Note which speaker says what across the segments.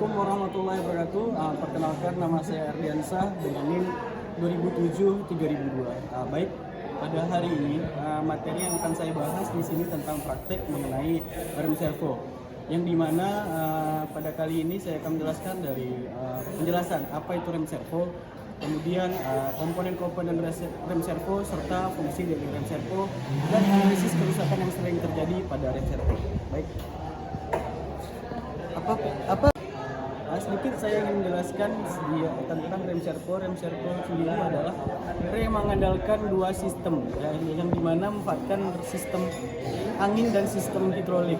Speaker 1: Assalamualaikum warahmatullahi wabarakatuh. Perkenalkan, nama saya Ardiansah dengan NIM 2007-3002. Baik, pada hari ini materi yang akan saya bahas di sini tentang praktek mengenai rem servo. Yang dimana pada kali ini saya akan menjelaskan dari penjelasan apa itu rem servo, kemudian komponen-komponen rem servo serta fungsi dari rem servo dan analisis kerusakan yang sering terjadi pada rem servo. Baik. Sedikit saya ingin menjelaskan tentang rem servo. Rem servo sendiri adalah rem mengandalkan dua sistem, yang dimana memanfaatkan sistem angin dan sistem hidrolik.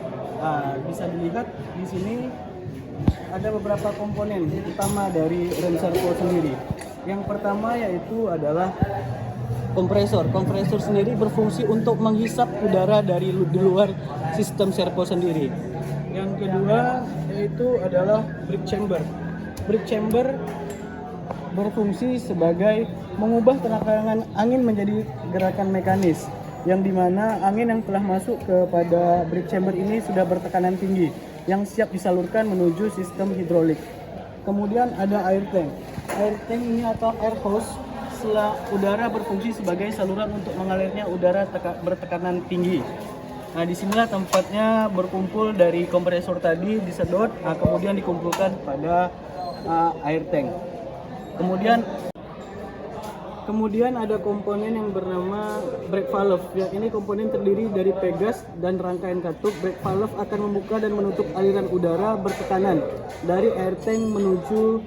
Speaker 1: Bisa dilihat di sini ada beberapa komponen utama dari rem servo sendiri. Yang pertama yaitu adalah kompresor. Kompresor sendiri berfungsi untuk menghisap udara dari di luar sistem servo sendiri. Yang kedua yaitu adalah brake chamber. Brake chamber berfungsi sebagai mengubah tekanan angin menjadi gerakan mekanis, yang dimana angin yang telah masuk kepada brake chamber ini sudah bertekanan tinggi yang siap disalurkan menuju sistem hidrolik. Kemudian ada air tank. Air tank ini atau air hose, udara berfungsi sebagai saluran untuk mengalirnya udara bertekanan tinggi. Nah, disinilah tempatnya berkumpul dari kompresor tadi disedot, kemudian dikumpulkan pada air tank. Kemudian ada komponen yang bernama brake valve. Ya, ini komponen terdiri dari pegas dan rangkaian katup. Brake valve akan membuka dan menutup aliran udara bertekanan dari air tank menuju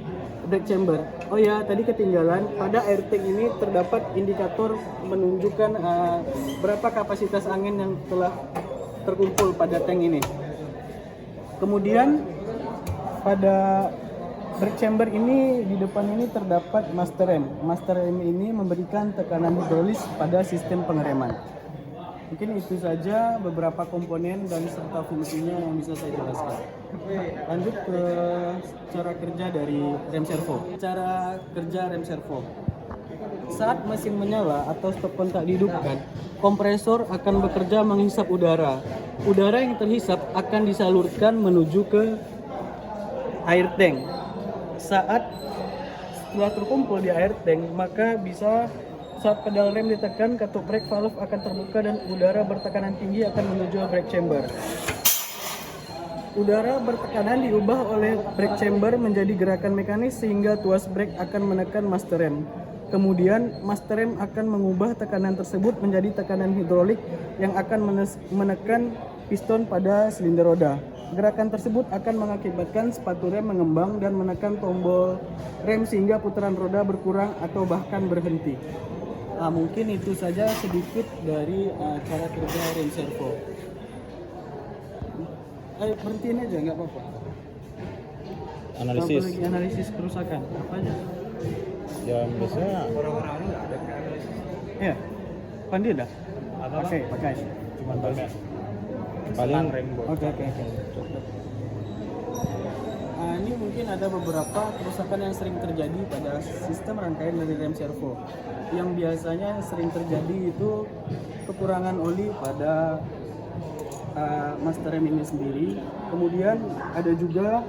Speaker 1: brake chamber. Oh ya, tadi ketinggalan, pada air tank ini terdapat indikator menunjukkan berapa kapasitas angin yang telah terkumpul pada tank ini. Kemudian pada brake chamber ini, di depan ini terdapat master rem. Master rem ini memberikan tekanan hidrolis pada sistem pengereman. Mungkin itu saja beberapa komponen dan serta fungsinya yang bisa saya jelaskan. Lanjut ke cara kerja dari rem servo. Cara kerja rem servo. Saat mesin menyala atau stop kontak dihidupkan, kompresor akan bekerja menghisap udara. Udara yang terhisap akan disalurkan menuju ke air tank. Setelah terkumpul di air tank, maka saat pedal rem ditekan, katup brake valve akan terbuka dan udara bertekanan tinggi akan menuju brake chamber. Udara bertekanan diubah oleh brake chamber menjadi gerakan mekanis sehingga tuas brake akan menekan master rem. Kemudian master rem akan mengubah tekanan tersebut menjadi tekanan hidrolik yang akan menekan piston pada silinder roda. Gerakan tersebut akan mengakibatkan sepatu rem mengembang dan menekan tombol rem sehingga putaran roda berkurang atau bahkan berhenti. Mungkin itu saja sedikit dari cara kerja rem servo. Berhentiin aja, nggak apa-apa. Analisis kerusakan, apa aja?
Speaker 2: Ya biasanya
Speaker 1: orang-orang nggak ada analisis. Iya, Pandi dah. Pakai.
Speaker 2: cuma paling rem.
Speaker 1: Oke. Ini mungkin ada beberapa kerusakan yang sering terjadi pada sistem rangkaian dari rem servo. Yang biasanya sering terjadi itu kekurangan oli pada master rem ini sendiri. Kemudian ada juga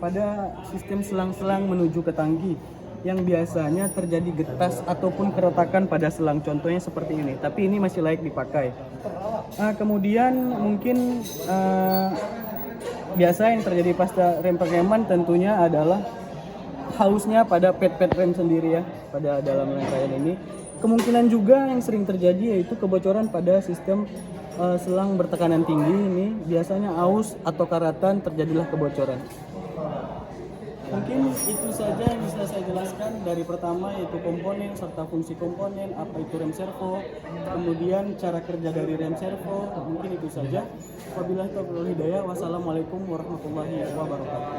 Speaker 1: pada sistem selang-selang menuju ke tangki, yang biasanya terjadi getas ataupun keretakan pada selang, contohnya seperti ini, tapi ini masih layak dipakai. Kemudian mungkin biasa yang terjadi pasca rem pengereman tentunya adalah hausnya pada pad rem sendiri ya, pada dalam rangkaian ini. Kemungkinan juga yang sering terjadi yaitu kebocoran pada sistem selang bertekanan tinggi ini, biasanya aus atau karatan terjadilah kebocoran. Mungkin itu saja yang bisa saya jelaskan dari pertama yaitu komponen serta fungsi komponen, apa itu rem servo, kemudian cara kerja dari rem servo. Mungkin itu saja. Wabillahi taufiq wal hidayah. Wassalamualaikum warahmatullahi wabarakatuh.